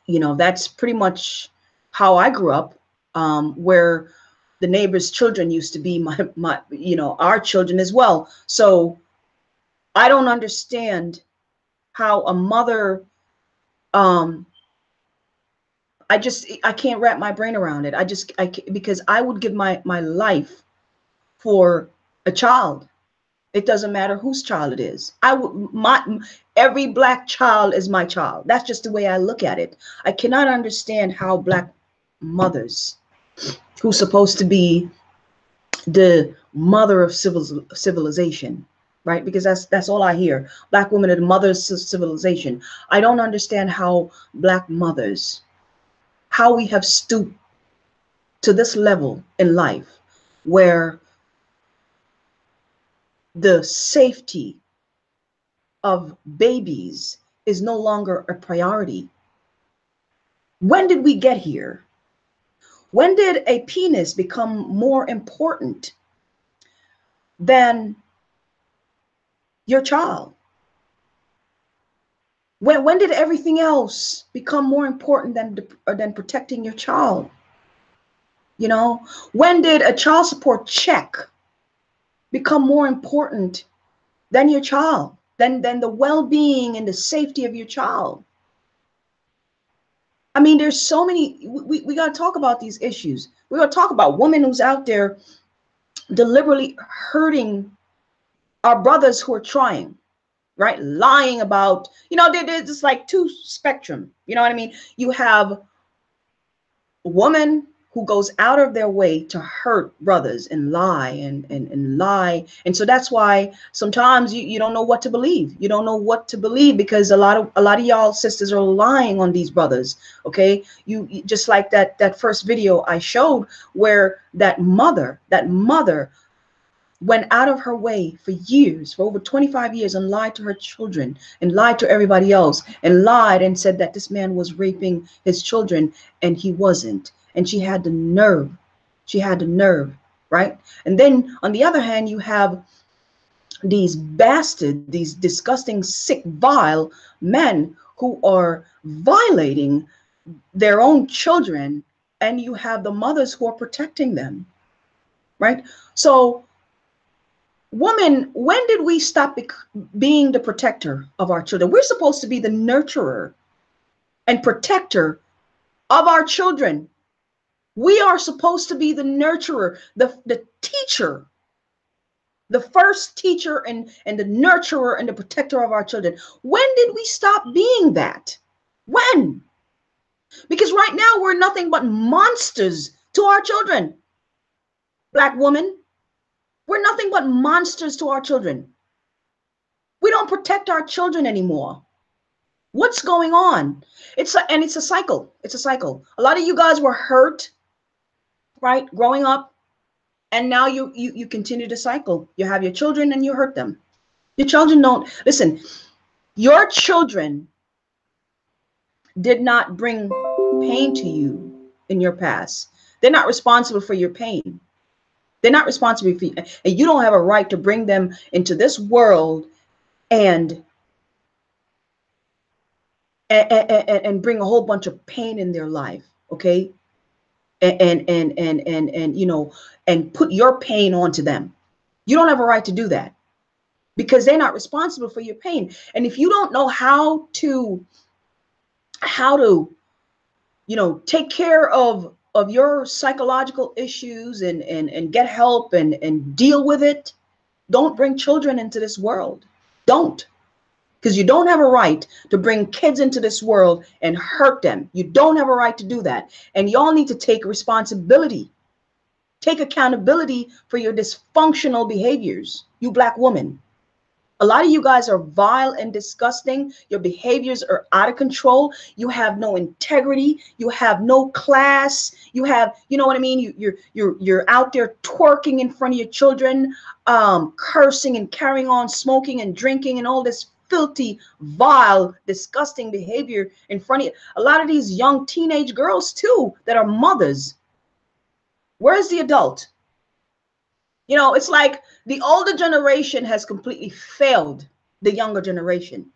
you know, that's pretty much how I grew up, where the neighbor's children used to be my you know, our children as well. So I don't understand how a mother, I can't wrap my brain around it. Because I would give my life for a child. It doesn't matter whose child it is. Every Black child is my child. That's just the way I look at it. I cannot understand how Black mothers, who's supposed to be the mother of civilization, right? Because that's all I hear. Black women are the mothers of civilization. I don't understand how Black mothers, how we have stooped to this level in life where the safety of babies is no longer a priority. When did we get here? When did a penis become more important than your child? When did everything else become more important than protecting your child? You know, when did a child support check become more important than your child, than the well-being and the safety of your child? I mean, there's so many, we got to talk about these issues. We're going to talk about women who's out there deliberately hurting our brothers who are trying, right? Lying about, you know, there's just like two spectrum. You know what I mean? You have a woman who goes out of their way to hurt brothers and lie and lie. And so that's why sometimes you don't know what to believe. You don't know what to believe because a lot of y'all sisters are lying on these brothers. Okay. You just like that first video I showed where that mother went out of her way for years, for over 25 years, and lied to her children and lied to everybody else and lied and said that this man was raping his children and he wasn't. And she had the nerve. She had the nerve, right? And then on the other hand, you have these bastards, these disgusting, sick, vile men who are violating their own children, and you have the mothers who are protecting them, right? So woman, when did we stop being the protector of our children? We're supposed to be the nurturer and protector of our children. We are supposed to be the nurturer, the teacher, the first teacher and the nurturer and the protector of our children. When did we stop being that? When? Because right now we're nothing but monsters to our children. Black woman, we're nothing but monsters to our children. We don't protect our children anymore. What's going on? It's a cycle. It's a cycle. A lot of you guys were hurt, right, growing up, and now you continue to cycle. You have your children and you hurt them. Your children don't listen. Your children did not bring pain to you in your past. They're not responsible for your pain. They're not responsible for you, and you don't have a right to bring them into this world and bring a whole bunch of pain in their life, okay? And you know, and put your pain onto them. You don't have a right to do that because they're not responsible for your pain. And if you don't know how to you know, take care of your psychological issues and get help and deal with it, don't bring children into this world. Don't. Because you don't have a right to bring kids into this world and hurt them. You don't have a right to do that. And y'all need to take responsibility. Take accountability for your dysfunctional behaviors, you Black woman. A lot of you guys are vile and disgusting. Your behaviors are out of control. You have no integrity. You have no class. You have, you know what I mean? You're out there twerking in front of your children, cursing and carrying on, smoking and drinking and all this filthy, vile, disgusting behavior in front of you. A lot of these young teenage girls too that are mothers. Where's the adult? You know, it's like the older generation has completely failed the younger generation,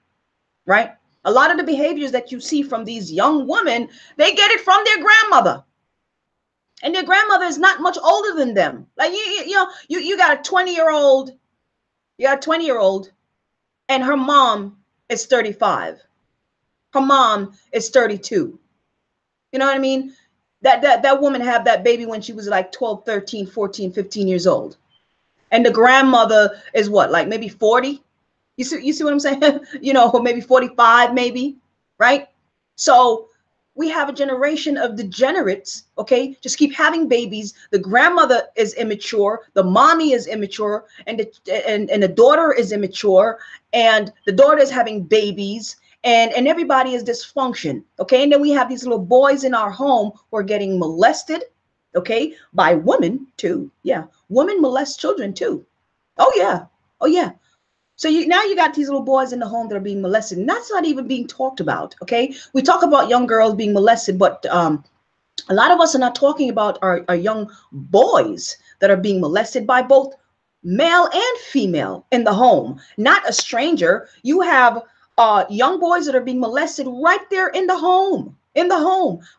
right? A lot of the behaviors that you see from these young women, they get it from their grandmother. And their grandmother is not much older than them. Like, you got a 20-year-old, and her mom is 35. Her mom is 32. You know what I mean? That woman had that baby when she was like 12, 13, 14, 15 years old. And the grandmother is what, like maybe 40? You see what I'm saying? You know, maybe 45, maybe, right? So we have a generation of degenerates, okay? Just keep having babies. The grandmother is immature, the mommy is immature, and the daughter is immature, and the daughter is having babies, and everybody is dysfunction, okay? And then we have these little boys in our home who are getting molested, okay, by women too. Yeah, women molest children too. Oh yeah, oh yeah. So now you got these little boys in the home that are being molested, and that's not even being talked about. Okay, we talk about young girls being molested, but a lot of us are not talking about our young boys that are being molested by both male and female in the home, not a stranger. You have young boys that are being molested right there in the home,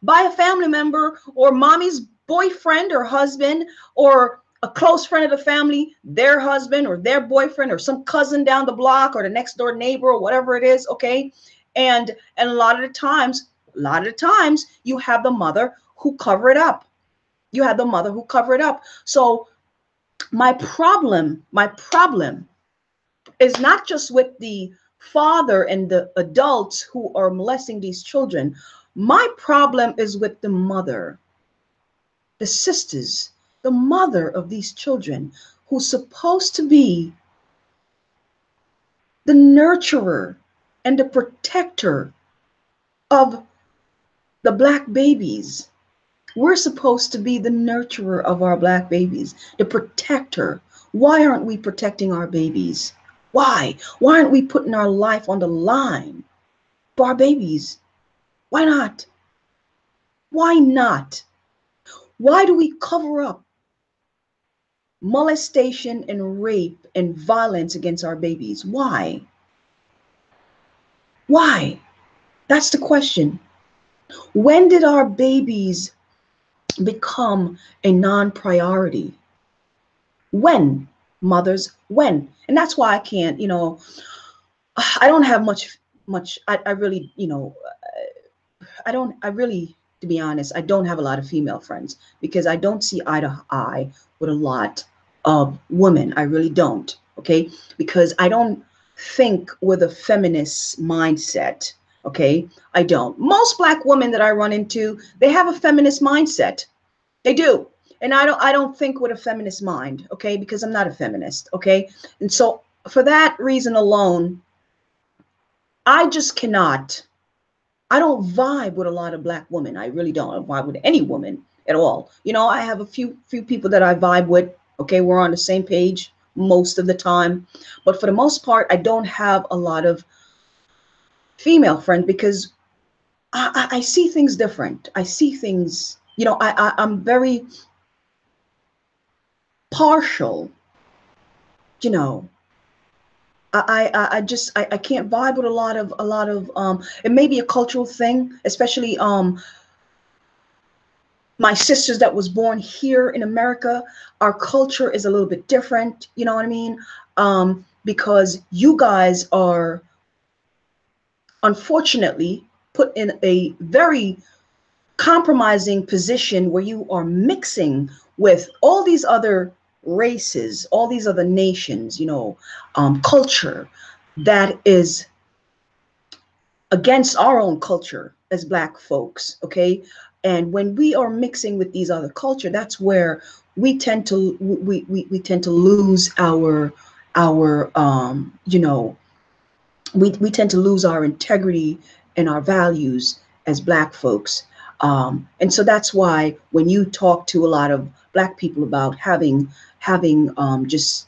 by a family member or mommy's boyfriend or husband, or a close friend of the family, their husband or their boyfriend, or some cousin down the block, or the next door neighbor, or whatever it is. Okay. And a lot of the times you have the mother who cover it up. So my problem is not just with the father and the adults who are molesting these children. My problem is with the mother, the sisters, the mother of these children, who's supposed to be the nurturer and the protector of the Black babies. We're supposed to be the nurturer of our Black babies, the protector. Why aren't we protecting our babies? Why? Why aren't we putting our life on the line for our babies? Why not? Why not? Why do we cover up molestation and rape and violence against our babies? Why? Why? That's the question. When did our babies become a non-priority? When, mothers, when? And that's why I can't, I don't have much, I really, to be honest, I don't have a lot of female friends, because I don't see eye to eye with a lot of women. I really don't. Okay. Because I don't think with a feminist mindset. Okay. I don't. Most Black women that I run into, they have a feminist mindset. They do. And I don't think with a feminist mind. Okay. Because I'm not a feminist. Okay. And so for that reason alone, I just cannot. I don't vibe with a lot of Black women. I really don't. I don't vibe with any woman at all. I have a few people that I vibe with. Okay, we're on the same page most of the time. But for the most part, I don't have a lot of female friends, because I see things different. I see things, I'm very partial, I can't vibe with a lot of it may be a cultural thing, especially my sisters that was born here in America. Our culture is a little bit different, you know what I mean? Because you guys are unfortunately put in a very compromising position where you are mixing with all these other races, all these other nations, culture that is against our own culture as Black folks. Okay. And when we are mixing with these other culture, that's where we tend to we tend to lose our we tend to lose our integrity and our values as Black folks. And so that's why when you talk to a lot of Black people about having just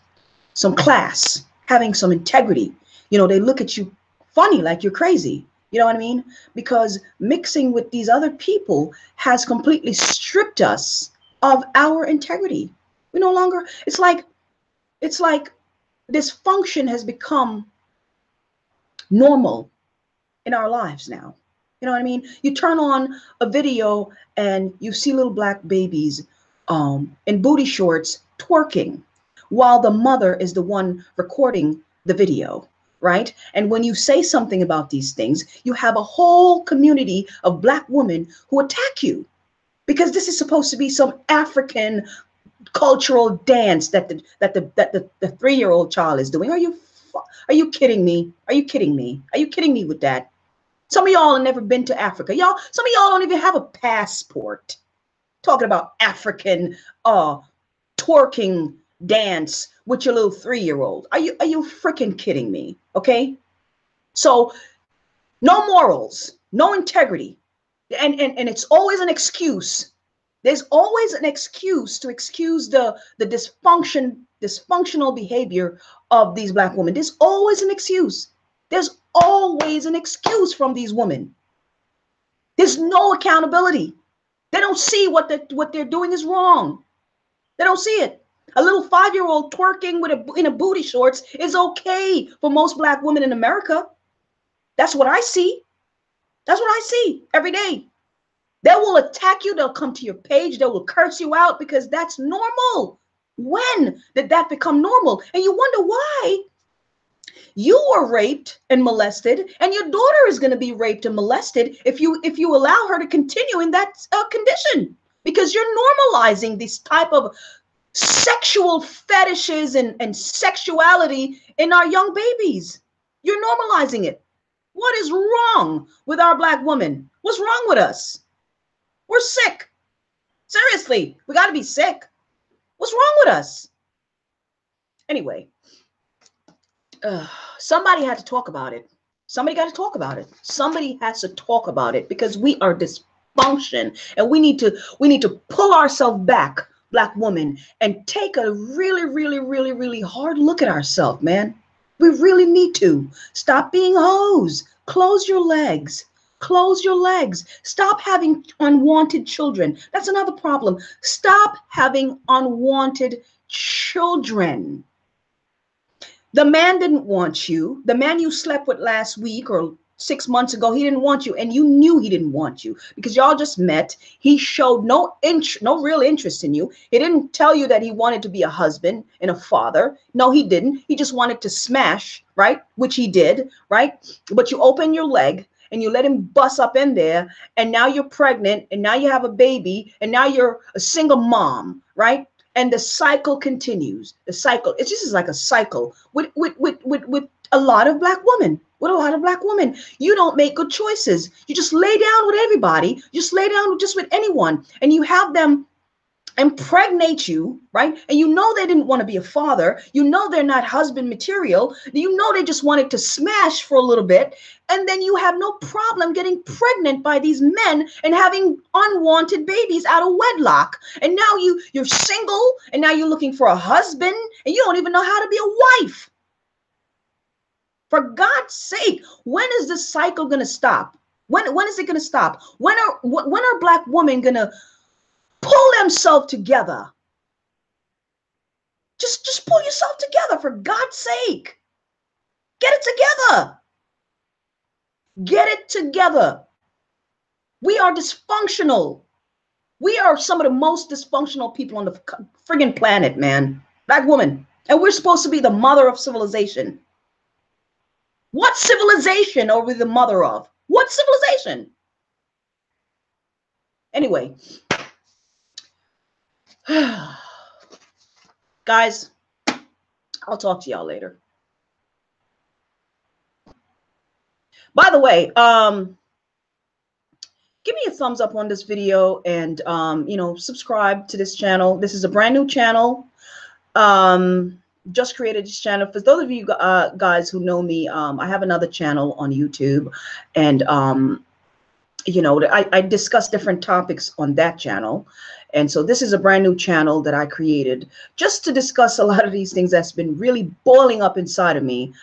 some class, having some integrity, they look at you funny, like you're crazy. You know what I mean? Because mixing with these other people has completely stripped us of our integrity. We no longer, it's like dysfunction has become normal in our lives now. You know what I mean? You turn on a video and you see little Black babies in booty shorts twerking while the mother is the one recording the video, right? And when you say something about these things, you have a whole community of Black women who attack you, because this is supposed to be some African cultural dance that the 3-year-old child is doing. Are you kidding me? Are you kidding me? Are you kidding me with that? Some of y'all have never been to Africa. Some of y'all don't even have a passport. Talking about African twerking dance with your little 3-year-old. Are you freaking kidding me? Okay. So no morals, no integrity. And it's always an excuse There's always an excuse to excuse the dysfunctional behavior of these black women. There's always an excuse. There's always an excuse from these women. There's no accountability. They don't see what they're doing is wrong. They don't see it. A little 5-year-old twerking in a booty shorts is okay for most black women in America. That's what I see. That's what I see every day. They will attack you. They'll come to your page. They will curse you out because that's normal. When did that become normal? And you wonder why you were raped and molested, and your daughter is going to be raped and molested if you allow her to continue in that condition, because you're normalizing this type of sexual fetishes and sexuality in our young babies. You're normalizing it. What is wrong with our black women? What's wrong with us? We're sick. Seriously, we got to be sick. What's wrong with us? Anyway, somebody had to talk about it. Somebody got to talk about it. Somebody has to talk about it, because we are dysfunction, and we need to pull ourselves back, black women, and take a really hard look at ourselves, man. We really need to stop being hoes. Close your legs. Close your legs. Stop having unwanted children. That's another problem. Stop having unwanted children. The man didn't want you. The man you slept with last week or 6 months ago, he didn't want you, and you knew he didn't want you because y'all just met. He showed no real interest in you. He didn't tell you that he wanted to be a husband and a father. No, he didn't. He just wanted to smash, right? Which he did, right? But you open your leg and you let him bust up in there, and now you're pregnant, and now you have a baby, and now you're a single mom, right? And the cycle continues. The cycle, it's just like a cycle with a lot of black women. With a lot of black women, you don't make good choices. You just lay down with everybody. You just lay down just with anyone, and you have them impregnate you, right? And you know they didn't want to be a father. You know they're not husband material. You know they just wanted to smash for a little bit. And then you have no problem getting pregnant by these men and having unwanted babies out of wedlock. And now you're single, and now you're looking for a husband, and you don't even know how to be a wife. For God's sake, when is this cycle going to stop? When is it going to stop? When are black women going to pull themselves together? Just pull yourself together, for God's sake. Get it together. Get it together. We are dysfunctional. We are some of the most dysfunctional people on the friggin' planet, man. Black woman. And we're supposed to be the mother of civilization. What civilization are we the mother of? What civilization? Anyway, guys, I'll talk to y'all later. By the way, give me a thumbs up on this video, and subscribe to this channel. This is a brand new channel. Just created this channel. For those of you guys who know me, I have another channel on YouTube, and I discuss different topics on that channel. And so this is a brand new channel that I created just to discuss a lot of these things that's been really boiling up inside of me.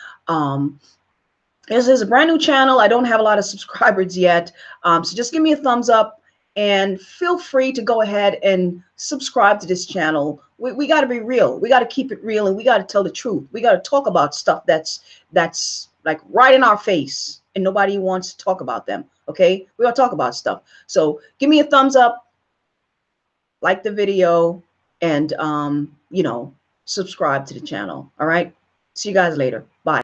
This is a brand new channel. I don't have a lot of subscribers yet, so just give me a thumbs up, and feel free to go ahead and subscribe to this channel. We got to be real. We got to keep it real, and we got to tell the truth. We got to talk about stuff that's like right in our face, and nobody wants to talk about them. Okay, we got to talk about stuff. So give me a thumbs up, like the video, and subscribe to the channel. All right, see you guys later. Bye.